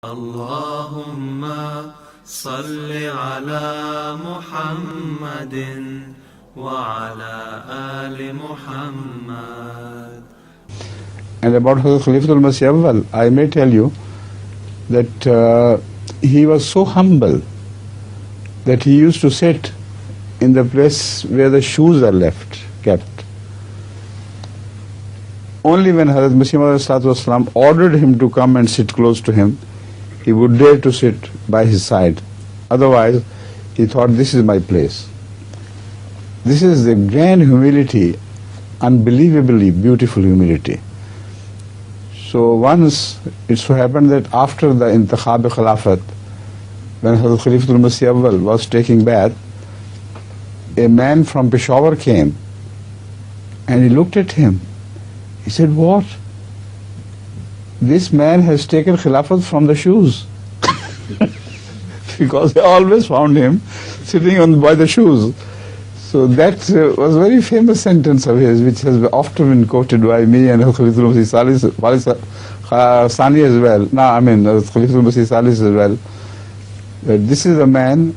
Allahumma salli ala Muhammadin wa ala ali Muhammad. And about Hazrat Khalifa Awal, I may tell you that he was so humble that he used to sit in the place where the shoes are kept. Only when Hazrat Masih ordered him to come and sit close to him, he would dare to sit by his side. Otherwise, he thought, this is my place. This is the grand humility, unbelievably beautiful humility. So once it so happened that after the intikhab Khilafaat, when Hazrat Khalifa Awal was taking bath, a man from Peshawar came and he looked at him. He said, what? This man has taken Khilafat from the shoes. Because they always found him sitting by the shoes. So that was a very famous sentence of his, which has often been quoted by me and Khalifa Sani as well. Khalifa Salis as well. That this is a man,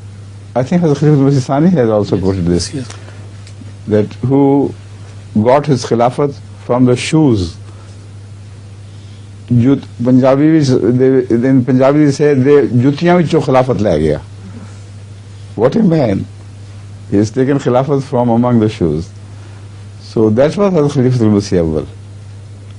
I think Khalifa Sani has also quoted this, yes. That who got his Khilafat from the shoes. In Punjabi they say, Jutiyan vichon Khilafat le gaya. What a man. He has taken Khilafat from among the shoes. So that was Khalifa Awal.